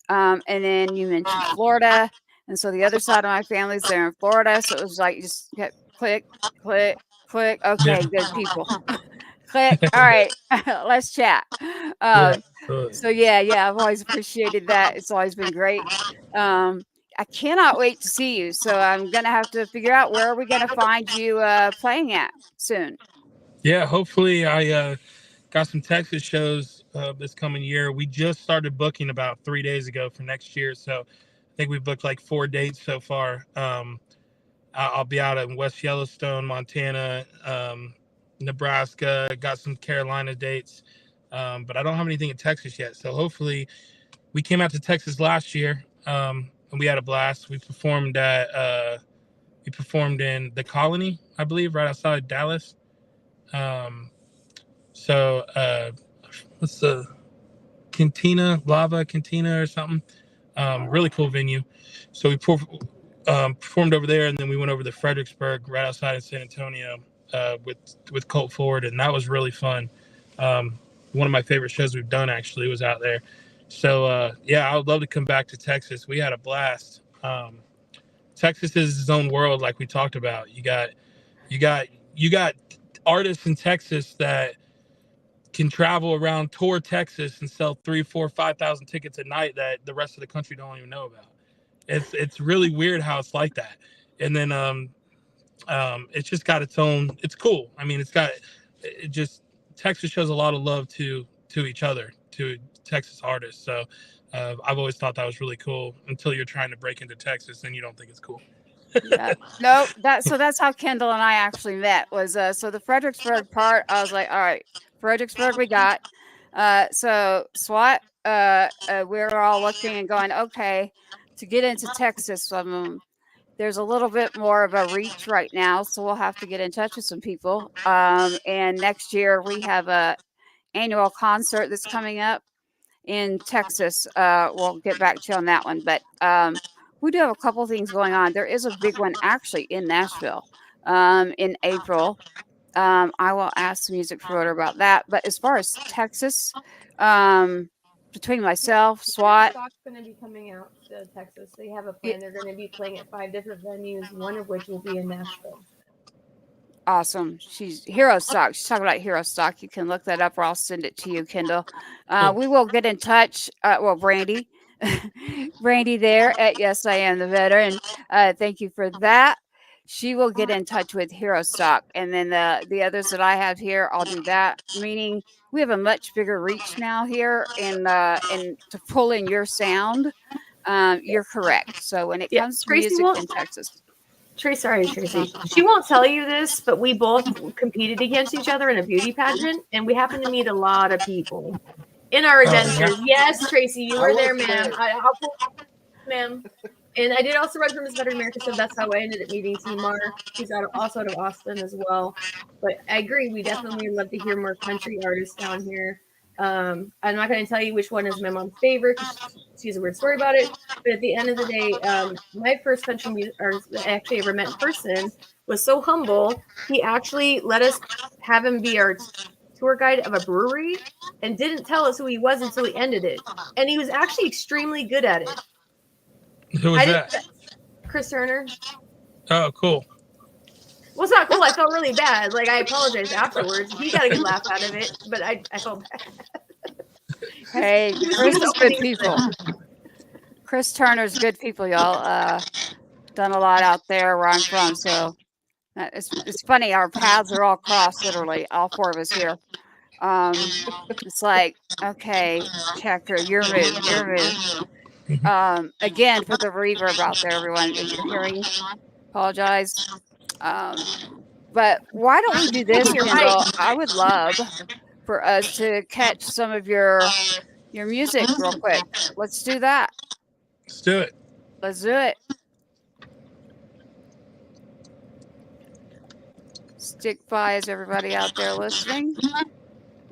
And then you mentioned Florida, and so the other side of my family's there in Florida. So it was like just kept click, click, click. Okay, good people. Click. All right, let's chat. So yeah, I've always appreciated that. It's always been great. I cannot wait to see you. So I'm gonna have to figure out where are we gonna find you playing at soon. Yeah, hopefully I got some Texas shows this coming year. We just started booking about 3 days ago for next year, so I think we've booked like 4 dates so far. I'll be out in West Yellowstone, Montana, Nebraska. Got some Carolina dates, but I don't have anything in Texas yet. So hopefully, we came out to Texas last year, and we had a blast. We performed in the Colony, I believe, right outside Dallas. What's the Lava Cantina or something? Really cool venue. So we performed over there, and then we went over to Fredericksburg, right outside of San Antonio, with Colt Ford, and that was really fun. One of my favorite shows we've done actually was out there. So yeah, I would love to come back to Texas. We had a blast. Texas is its own world, like we talked about. You got artists in Texas that can travel around, tour Texas, and sell 3,000, 4,000, 5,000 tickets a night that the rest of the country don't even know about. It's really weird how it's like that. And then it's just got its own. It's cool. I mean, Texas shows a lot of love to each other, to Texas artists. So I've always thought that was really cool until you're trying to break into Texas and you don't think it's cool. Yeah. No, that's how Kendall and I actually met. Was so the Fredericksburg part, I was like, all right, Fredericksburg we got. So SWAT, we're all looking and going, okay, to get into Texas, there's a little bit more of a reach right now, so we'll have to get in touch with some people. And next year we have a annual concert that's coming up in Texas. We'll get back to you on that one, but we do have a couple things going on. There is a big one actually in Nashville in April. I will ask the music promoter about that. But as far as Texas, between myself, SWAT, Stock's going to be coming out to Texas. They have a plan. They're going to be playing at 5 different venues, one of which will be in Nashville. awesome. She's Hero Stock. She's talking about Hero Stock. You can look that up, or I'll send it to you, Kendall. We will get in touch. Brandy, Brandy there at Yes I Am the Veteran. Thank you for that. She will get in touch with Hero Stock, and then the others that I have here, I'll do that. Meaning we have a much bigger reach now here, and to pull in your sound. You're correct. So when it comes to Tracy music in Texas. Tracy, she won't tell you this, but we both competed against each other in a beauty pageant, and we happened to meet a lot of people in our adventures. Yes, Tracy, you were there, ma'am. Ma'am. And I did also run for Miss Veteran America, so that's how I ended up meeting T-Mar. She's also out of Austin as well. But I agree, we definitely love to hear more country artists down here. I'm not going to tell you which one is my mom's favorite, because she has a weird story about it. But at the end of the day, my first country music artist that I actually ever met in person was so humble. He actually let us have him be our tour guide of a brewery and didn't tell us who he was until he ended it. And he was actually extremely good at it. Who was that? Chris Turner. Oh, cool. Well, it's not cool. I felt really bad. Like, I apologized afterwards. He got a good laugh out of it, but I felt bad. Hey, Chris is good people. Chris Turner's good people, y'all. Done a lot out there where I'm from, so it's funny. Our paths are all crossed, literally, all four of us here. It's like, okay, Checker, your move. Again, for the reverb out there, everyone that you're hearing, apologize. But why don't we do this, You're right. Kendall? I would love for us to catch some of your music real quick. Let's do that. Let's do it. Let's do it. Stick by as everybody out there listening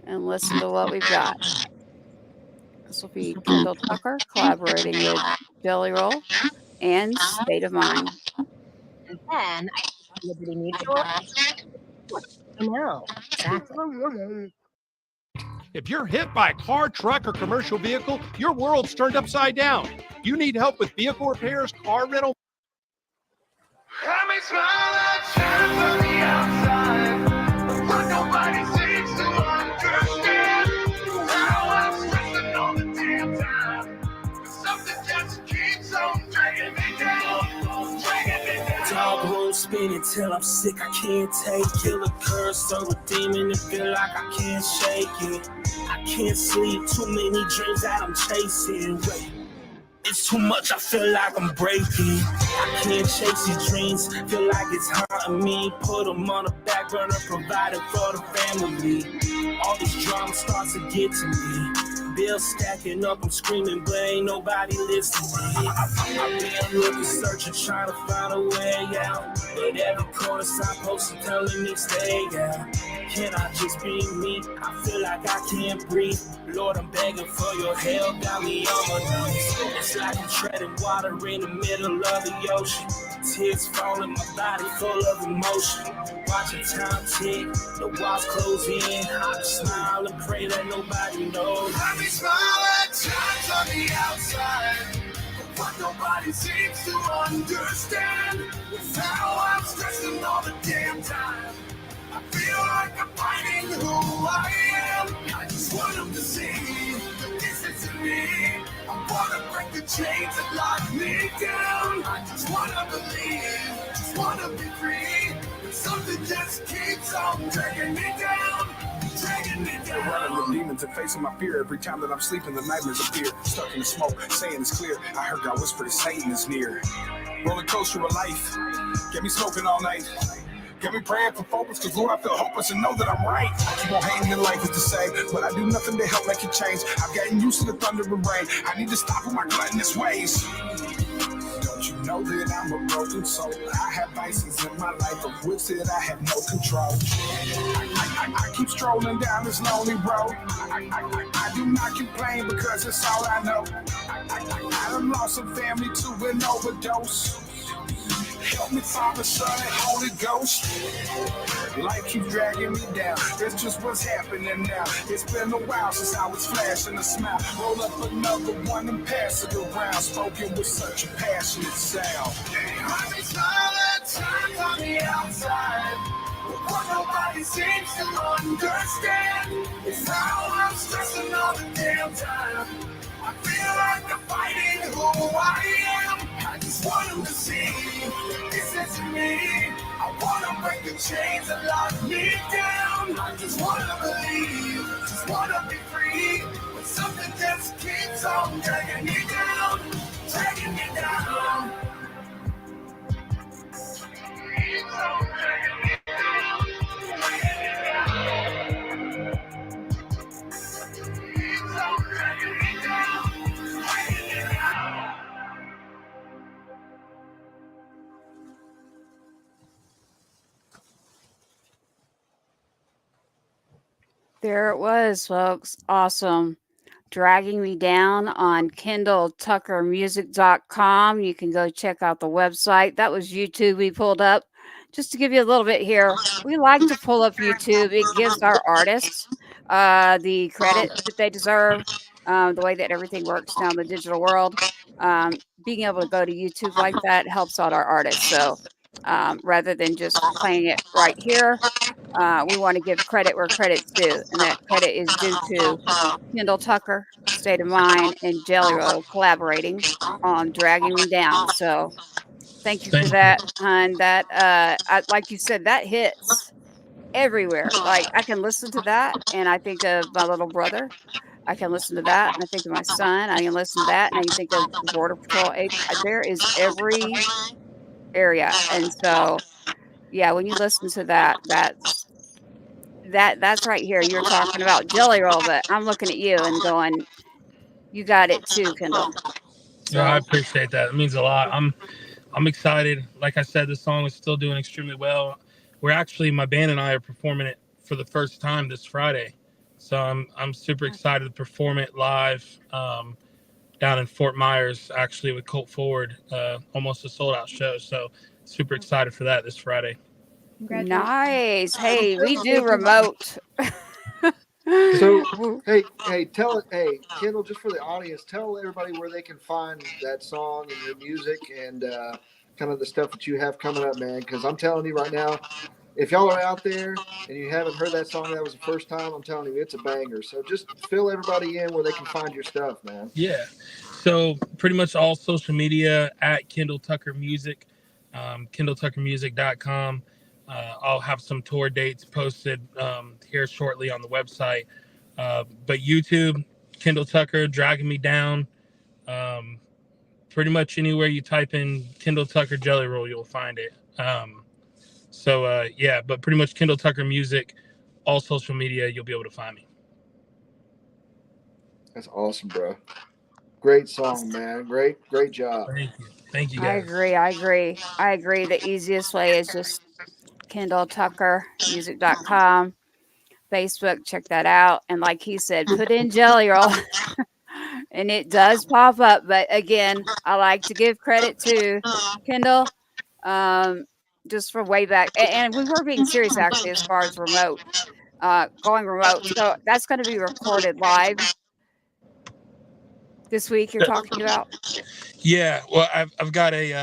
and listen to what we've got. This will be Kendall Tucker collaborating with Jelly Roll and State of Mind. And then I Liberty Mutual. I know. Exactly. If you're hit by a car, truck, or commercial vehicle, your world's turned upside down. You need help with vehicle repairs, car rental. I may smile at you from the outside, but nobody seems to understand how I'm stressing all the damn time. But something just keeps on dragging me down, dragging me down. Dog roll spinning till I'm sick, I can't take it. Kill a curse or a demon to feel like I can't shake it. I can't sleep, too many dreams that I'm chasing. Wait. It's too much, I feel like I'm breaking. I can't chase these dreams, feel like it's haunting me. Put them on the back burner, providing for the family. All this drama starts to get to me. Bills stacking up, I'm screaming, but ain't nobody listening. I've been looking, searching, trying to find a way out. But every corner sign posted telling me stay out. Can I just be me? I feel like I can't breathe. Lord, I'm begging for your help, got me on my knees. It's like I'm treading water in the middle of the ocean. Tears falling, my body full of emotion. Watching time tick, the walls close in. I just smile and pray that nobody knows. I may smile at times on the outside, but what nobody seems to understand is how I'm stressing all the damn time. I feel like I'm finding who I am. I just want them to see that this isn't me. I wanna break the chains that lock me down. I just wanna believe, just wanna be free. But something just keeps on dragging me down, dragging me down. Running with demons and facing my fear. Every time that I'm sleeping, the nightmares appear. Stuck in the smoke, saying it's clear. I heard God whisper that Satan is near. Roller coaster of life, get me smoking all night. Get me praying for focus, cause Lord, I feel hopeless and know that I'm right. I keep on hating in life is the same, but I do nothing to help make it change. I've gotten used to the thunder and rain. I need to stop with my gluttonous ways. Don't you know that I'm a broken soul? I have vices in my life of which that I have no control. I keep strolling down this lonely road. I do not complain because it's all I know. I done lost some family to an overdose. Help me, Father, Son, and Holy Ghost. Life keeps dragging me down. That's just what's happening now. It's been a while since I was flashing a smile. Roll up another one and pass it around. Spoken with such a passionate sound. I may smile at times on the outside, but what nobody seems to understand is how I'm stressing all the damn time. I feel like I'm fighting who I am. I just want them to see this isn't me. I wanna break the chains that lock me down. I just wanna believe, just wanna be free. But something just keeps on dragging me down, dragging me down. Keeps on dragging me down, dragging me down. Keeps on dragging me down, dragging me down. There it was, folks. Awesome. Dragging Me Down on KendallTuckerMusic.com. You can go check out the website. That was YouTube we pulled up. Just to give you a little bit here, we like to pull up YouTube. It gives our artists the credit that they deserve, the way that everything works now in the digital world. Being able to go to YouTube like that helps out our artists. So rather than just playing it right here, we want to give credit where credit's due, and that credit is due to Kendall Tucker, State of Mind, and Jelly Roll collaborating on Dragging Me Down. So thank you for that. And that, like you said, that hits. everywhere. Like I can listen to that and I think of my little brother. I can listen to that and I think of my son. I can listen to that and I can think of the Border Patrol agent. There is every area. And so, yeah, when you listen to that, that's right here. You're talking about Jelly Roll, but I'm looking at you and going, you got it too, Kendall. Yeah, I So appreciate that. It means a lot. I'm excited. Like I said, this song is still doing extremely well. My band and I are performing it for the first time this Friday. So I'm super excited to perform it live down in Fort Myers, actually with Colt Ford, almost a sold out show. So super excited for that this Friday. Congratulations. nice. Hey, we do remote. So, Woo. hey, Kendall, just for the audience, tell everybody where they can find that song and your music and kind of the stuff that you have coming up, man. Because I'm telling you right now, if y'all are out there and you haven't heard that song, that was the first time. I'm telling you, it's a banger. So just fill everybody in where they can find your stuff, man. Yeah. So pretty much all social media at Kendall Tucker Music, KendallTuckerMusic.com. I'll have some tour dates posted here shortly on the website. But YouTube, Kendall Tucker, Dragging Me Down. Pretty much anywhere you type in Kendall Tucker Jelly Roll, you'll find it. But pretty much Kendall Tucker Music, all social media, you'll be able to find me. That's awesome, bro. Great song, man. Great job. Thank you I guys. agree. I agree. I agree. The easiest way is just KendallTuckerMusic.com. Facebook, check that out. And like he said, put in Jelly Roll and it does pop up. But again, I like to give credit to Kendall just for way back. And we were being serious actually as far as going remote. So that's going to be recorded live this week you're talking about? Yeah, well, I've got a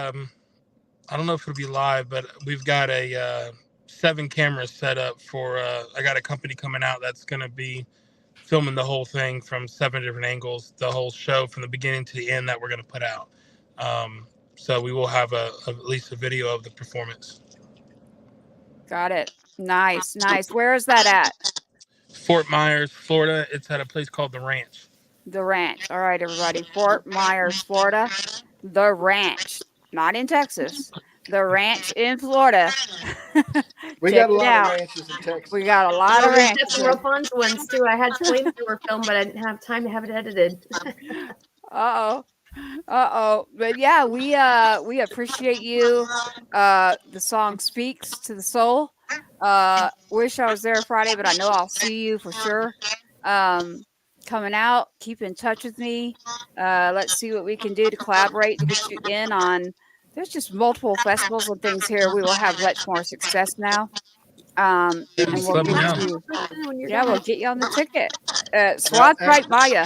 I don't know if it'll be live, but we've got a 7 cameras set up for. I got a company coming out that's going to be filming the whole thing from 7 different angles, the whole show from the beginning to the end that we're going to put out. So we will have at least a video of the performance. Got it. Nice. Where is that at? Fort Myers, Florida. It's at a place called The Ranch. The Ranch. All right, everybody. Fort Myers, Florida. The Ranch. Not in Texas. The Ranch in Florida. We Check got a it lot out. of ranches in Texas. We got a lot of There's ranches. definitely real fun ones too. I had flamethrower film, but I didn't have time to have it edited. But yeah, we appreciate you. The song speaks to the soul. Wish I was there Friday, but I know I'll see you for sure. Coming out, keep in touch with me. Let's see what we can do to collaborate to get you in on. There's just multiple festivals and things here. We will have much more success now. And Just we'll let me get know. you. When you're Yeah, done. we'll get you on the ticket. SWAT's right by you.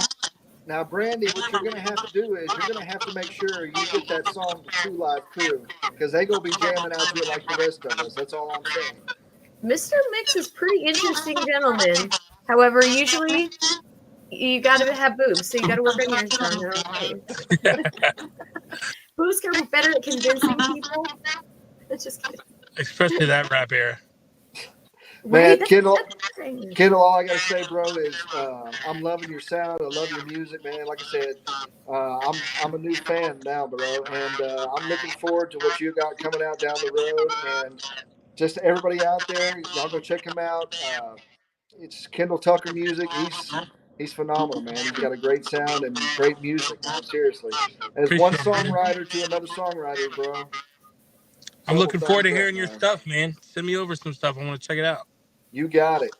Now, Brandy, what you're going to have to do is you're going to have to make sure you get that song to True Live Crew because they going to be jamming out to it like the rest of us. That's all I'm saying. Mr. Mix is pretty interesting gentleman. However, usually you got to have boobs, so you got to work on yours, John. Okay. Boobs are better at convincing people. Just kidding. Especially that rap era. Man, Right? Kendall, all I got to say, bro, is I'm loving your sound. I love your music, man. Like I said, I'm a new fan now, bro, and I'm looking forward to what you got coming out down the road. And just everybody out there, y'all go check him out. It's Kendall Tucker Music. He's phenomenal, man. He's got a great sound and great music, man. Seriously, as one songwriter to another songwriter, bro. I'm looking forward to hearing your stuff, man. Send me over some stuff. I want to check it out. You got it.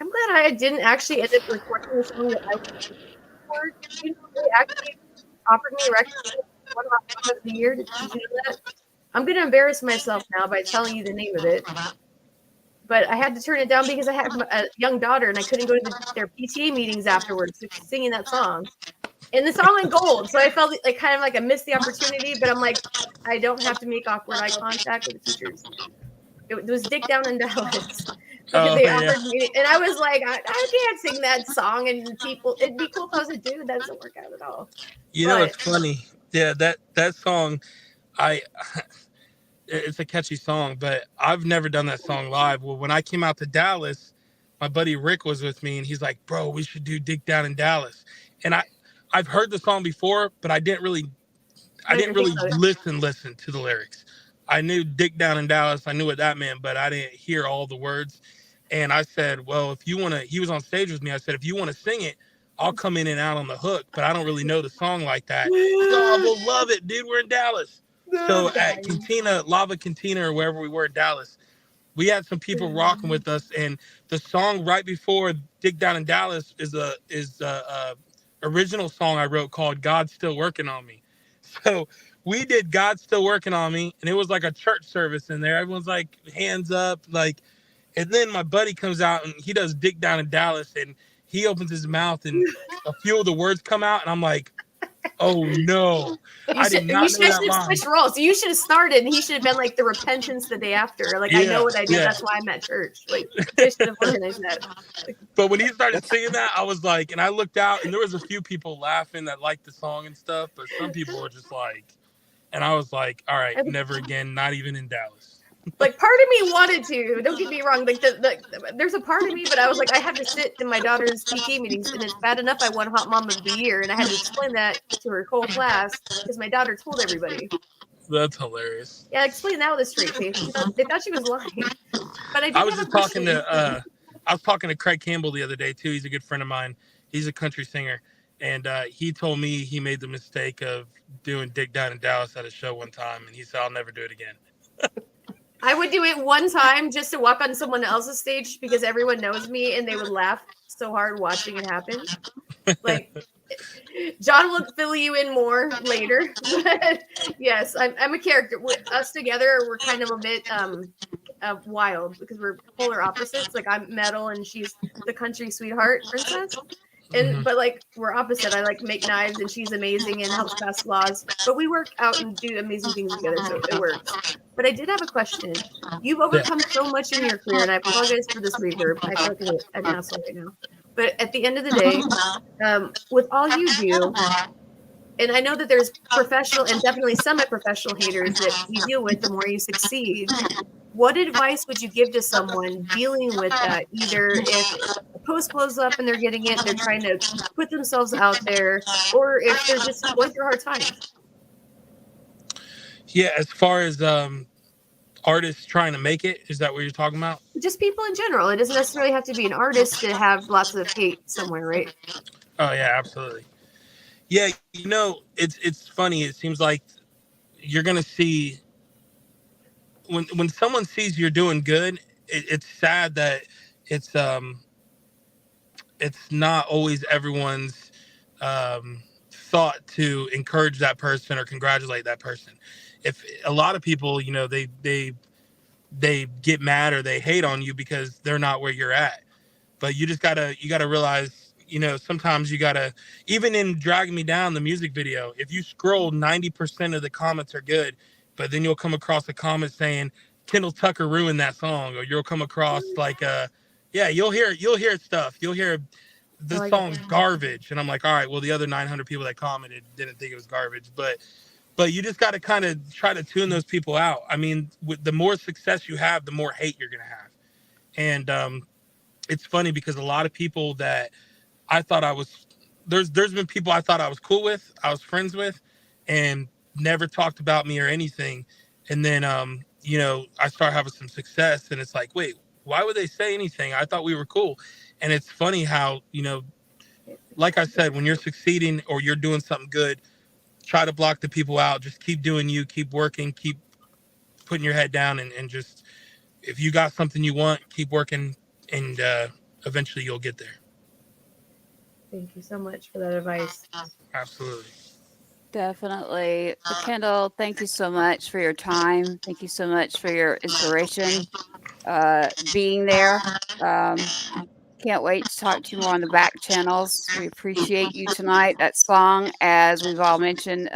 I'm glad I didn't actually end up recording the song that I recorded. You know, they actually offered me a record one of the year. Did you know that? I'm going to embarrass myself now by telling you the name of it. But I had to turn it down because I had a young daughter and I couldn't go to their PTA meetings afterwards. So she's singing that song. And the song went gold. So I felt like kind of like I missed the opportunity. But I'm like, I don't have to make awkward eye contact with the teachers. It was Dick Down in Dallas. They offered me, and I was like, I can't sing that song. And people, it'd be cool if I was a dude. That doesn't work out at all. You know, it's funny. Yeah, that song, it's a catchy song, but I've never done that song live. Well, when I came out to Dallas, my buddy Rick was with me, and he's like, "Bro, we should do Dig Down in Dallas." And I've heard the song before, but I didn't really listen to the lyrics. I knew Dick Down in Dallas. I knew what that meant, but I didn't hear all the words. And I said, well, if you want to, he was on stage with me. I said, if you want to sing it, I'll come in and out on the hook, but I don't really know the song like that. Oh, we'll love it, dude. We're in Dallas. So at Cantina, Lava Cantina, or wherever we were in Dallas, we had some people rocking with us. And the song right before Dig Down in Dallas is a original song I wrote called God's Still Working on Me. So we did God's Still Working on Me, and it was like a church service in there. Everyone's like hands up, like, and then my buddy comes out and he does Dig Down in Dallas, and he opens his mouth and a few of the words come out, and I'm like, oh no. I did not know that line. Switch roles. You should have started, and he should have been like the repentance the day after. Like, I know what I did. Yeah. That's why I'm at church. Like, I should have organized that. But when he started singing that, I was like, and I looked out, and there was a few people laughing that liked the song and stuff, but some people were just like, and I was like, all right, never again, not even in Dallas. Like, part of me wanted to. Don't get me wrong. Like, there's a part of me, but I was like, I have to sit in my daughter's PTA meetings, and it's bad enough I won Hot Mom of the Year, and I had to explain that to her whole class because my daughter told everybody. That's hilarious. Yeah, explain that with a straight face. They thought she was lying. But I was just talking to Craig Campbell the other day too. He's a good friend of mine. He's a country singer, and he told me he made the mistake of doing Dig Down in Dallas at a show one time, and he said, I'll never do it again. I would do it one time just to walk on someone else's stage because everyone knows me, and they would laugh so hard watching it happen. Like, John will fill you in more later. But yes, I'm a character. Us together, we're kind of a bit wild because we're polar opposites. Like, I'm metal and she's the country sweetheart princess. And but like, we're opposite. I like make knives and she's amazing and helps pass laws. But we work out and do amazing things together, so it works. But I did have a question. You've overcome so much in your career, and I apologize for this reverb. I feel like an asshole right now. But at the end of the day, with all you do, and I know that there's professional and definitely semi-professional haters that you deal with the more you succeed. What advice would you give to someone dealing with that? Either if a post blows up and they're getting it, they're trying to put themselves out there, or if they're just going through hard times. Yeah, as far as artists trying to make it, is that what you're talking about? Just people in general. It doesn't necessarily have to be an artist to have lots of hate somewhere, right? Oh yeah, absolutely. Yeah, you know, it's funny. It seems like you're gonna see when someone sees you're doing good. It's sad that it's not always everyone's thought to encourage that person or congratulate that person. If a lot of people, you know, they get mad or they hate on you because they're not where you're at. But you gotta realize, you know, sometimes you gotta, even in Dragging Me Down, the music video, if you scroll, 90% of the comments are good, but then you'll come across a comment saying Kendall Tucker ruined that song, or you'll come across like you'll hear stuff. You'll hear this song's garbage, and I'm like, all right, well, the other 900 people that commented didn't think it was garbage, but you just got to kind of try to tune those people out. I mean, with the more success you have, the more hate you're gonna have, and it's funny because a lot of people that I thought I was, there's been people I thought I was cool with, I was friends with, and never talked about me or anything, and then you know, I start having some success, and it's like, wait, why would they say anything? I thought we were cool. And it's funny how, you know, like I said, when you're succeeding or you're doing something good, try to block the people out. Just keep doing you, keep working, keep putting your head down, and just, if you got something you want, keep working, and eventually you'll get there. Thank you so much for that advice. Absolutely. Definitely. Kendall, thank you so much for your time. Thank you so much for your inspiration, being there. Can't wait to talk to you more on the back channels. We appreciate you tonight. That song, as we've all mentioned,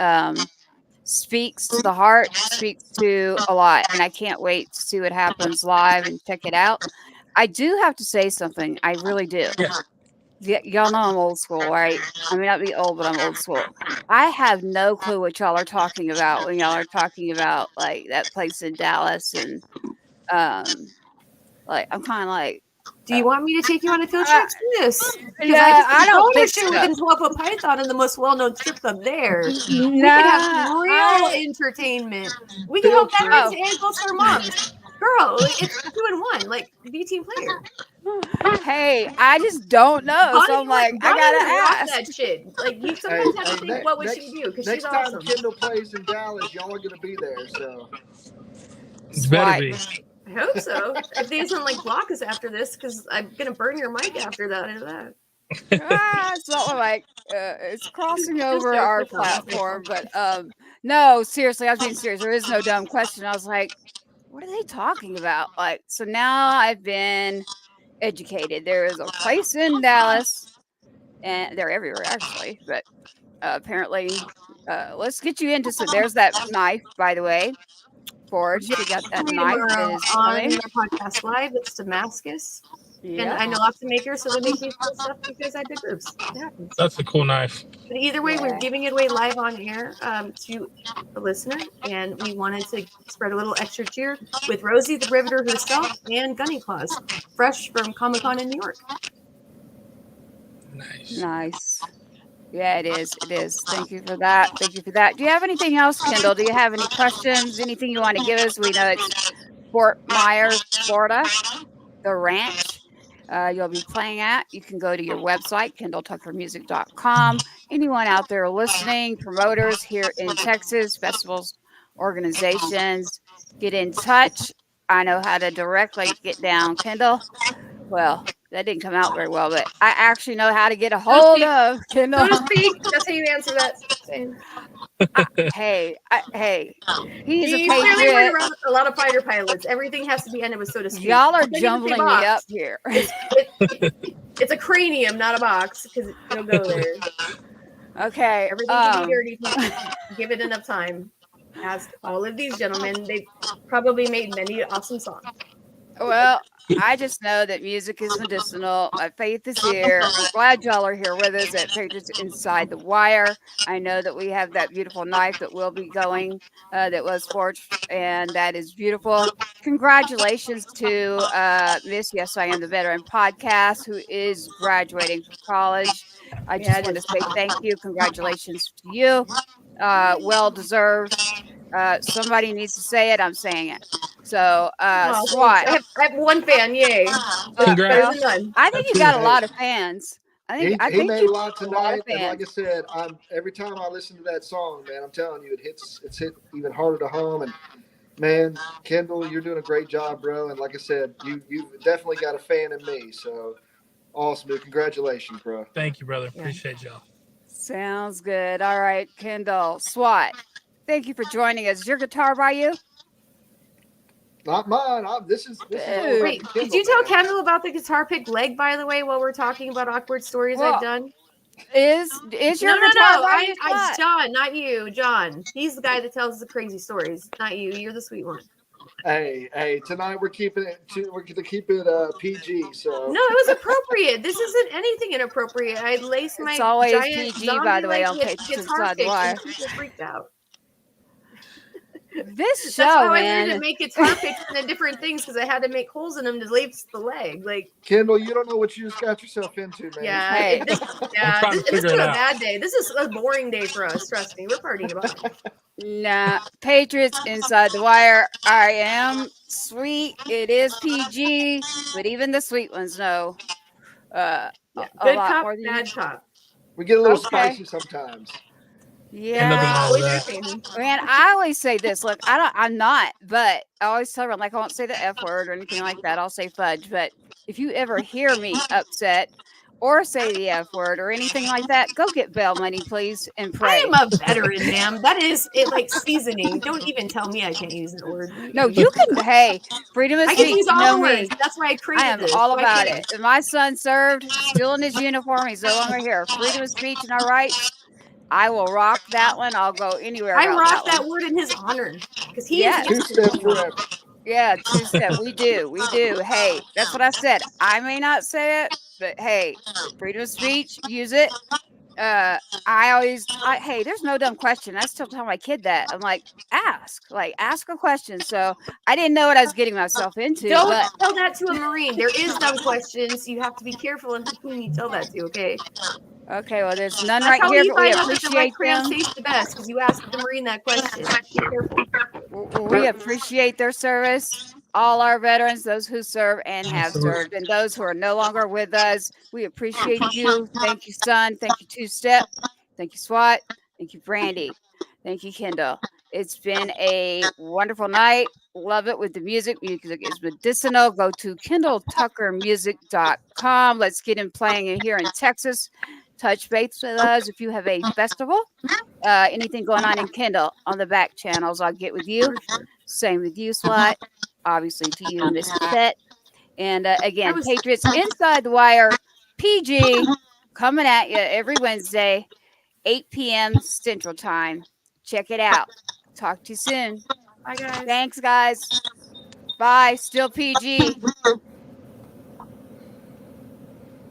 speaks to the heart, speaks to a lot. And I can't wait to see what happens live and check it out. I do have to say something. I really do. Yeah. y'all know I'm old school, right? I may not be old, but I'm old school. I have no clue what y'all are talking about when y'all are talking about like that place in Dallas and like I'm kind of like Do you want me to take you on a field uh, trip? Yes. Because no, I just I don't told her think shit so. within 12-foot Python and the most well-known strip club there. We No, could have real I entertainment. We could Field help trip. veterans oh. and close to their moms. Girl, like, it's 2-in-1. Like, be a team player. Hey, I just don't know, so I'm like, I Bonnie would rock gotta ask. that shit. Like, you Hey, sometimes have to hey, think, what would she do? Because she's next time awesome. Kendall plays in Dallas, y'all are gonna be there. So It better Swat. be. I hope so. If they doesn't like block us after this, because I'm gonna burn your mic after that. It's not like it's crossing Just over joke, our no problem, no platform, problem. but no, seriously, I was being serious. There is no dumb question. I was like, what are they talking about? Like, so now I've been educated. There is a place in Dallas, and they're everywhere actually, but apparently, let's get you into so. There's that knife, by the way, forged. We got that knife that Tomorrow is on coming. the podcast live, it's Damascus. And Yep. I know lots of makers, so they make me cool stuff because I did groups. It happens. That's a cool knife. But either way, we're Yeah. giving it away live on air to the listener, and we wanted to spread a little extra cheer with Rosie the Riveter herself and Gunny Claus, fresh from Comic Con in New York. Nice. Yeah, it is. It is. Thank you for that. Thank you for that. Do you have anything else, Kendall? Do you have any questions? Anything you want to give us? We know it's Fort Myers, Florida, the ranch you'll be playing at. You can go to your website, kendalltuckermusic.com. Anyone out there listening, promoters here in Texas, festivals, organizations, get in touch. I know how to directly get down Kendall. Well, that didn't come out very well, but I actually know how to get a hold of Kendall. So to speak, that's how you answer that. Same. Hey, he's a He's clearly worked patriot. around a lot of fighter pilots. Everything has to be ended with so to speak. Y'all are You can't even say jumbling me up box. here. It's a cranium, not a box, because it'll go there. Okay. Everything can be dirty. Give it enough time. Ask all of these gentlemen. They've probably made many awesome songs. Well, I just know that music is medicinal. My faith is here. I'm glad y'all are here with us at Patriots Inside the Wire. I know that we have that beautiful knife that will be going, that was forged, and that is beautiful. Congratulations to Miss Yes, I Am the Veteran podcast, who is graduating from college. I just want to say thank you. Congratulations to you. Well deserved. Somebody needs to say it. I'm saying it. So, SWAT. I have one fan. Yay! Congrats. Better than none. I think you got a lot of fans. he I think made you a lot got a lot tonight, of and like I fans. said, every time I listen to that song, man, I'm telling you, it's hit even harder to hum. And man, Kendall, you're doing a great job, bro. And like I said, you've definitely got a fan in me. So awesome, dude. Congratulations, bro. Thank you, brother. Appreciate y'all. Sounds good. All right, Kendall. SWAT. Thank you for joining us. Is your guitar by you? Not mine. This is all about Wait, the Kendall, did you tell man. Kendall about the guitar pick leg, by the way, while we're talking about awkward stories Well, I've done? Is your No. guitar by you, It's SWAT? John, not you. John. He's the guy that tells the crazy stories, not you. You're the sweet one. Hey! Tonight we're keeping it. We're going to keep it PG. So No, it was appropriate. This isn't anything inappropriate. I laced my It's always giant PG, by the way, zombie-like on Patriots guitar Inside the picks, Wire. and people freaked out. This show, That's how I man. learned to make guitar picks into different things, because I had to make holes in them to lace the leg. Like, Kendall, you don't know what you just got yourself into, man. yeah, Hey. this trying to has figure been it a out. bad day. This is a boring day for us. Trust me, we're partying about it. Nah, Patriots Inside the Wire. I am sweet. It is PG, but even the sweet ones know a Good lot cop, more than bad you. cop. We get a little Okay. spicy sometimes. Yeah. Nothing wrong with Always that. entertaining. Man, I always say this. Look, I'm not, but I always tell everyone, like, I won't say the F word or anything like that. I'll say fudge. But if you ever hear me upset or say the F word or anything like that, go get bail money, please, and I pray. am a veteran, ma'am. That is it, like seasoning. Don't even tell me I can't use that word. No, you can. Hey, freedom of I can speech. use You all know the me. words. That's why I I created am this. all So I about can. it. And my son served, still in his uniform. He's no longer here. Freedom of speech and our rights. I will rock that one. I'll go anywhere I about rock that that one. word in his honor, because he Yes. is Two-step forever. Yeah, two-step. We do. Hey, that's what I said. I may not say it, But hey, freedom of speech, use it. Hey, there's no dumb question. I still tell my kid that. I'm like, ask a question. So I didn't know what I was getting myself into, Don't but tell that to a Marine. There is dumb questions. You have to be careful in whom you tell that to, okay? okay, well, there's none That's right how here, you but we find out that the red appreciate crayons them. taste the best, because you asked the Marine that question. Be careful. We appreciate their service. All our veterans, those who serve and have served, and those who are no longer with us, we appreciate you. Thank you, son. Thank you, Two Step. Thank you, SWAT. Thank you, Brandy. Thank you, Kendall. It's been a wonderful night. Love it with the music. Music is medicinal. Go to KendallTuckerMusic.com. Let's get him playing in here in Texas. Touch base with us if you have a festival. Anything going on in Kendall on the back channels, I'll get with you. For sure. Same with you, SWAT. Obviously to you, Miss Pet. And again, was- Patriots Inside the Wire, PG, coming at you every Wednesday, 8 p.m. Central Time. Check it out. Talk to you soon. Bye, guys. Thanks, guys. Bye. Still PG.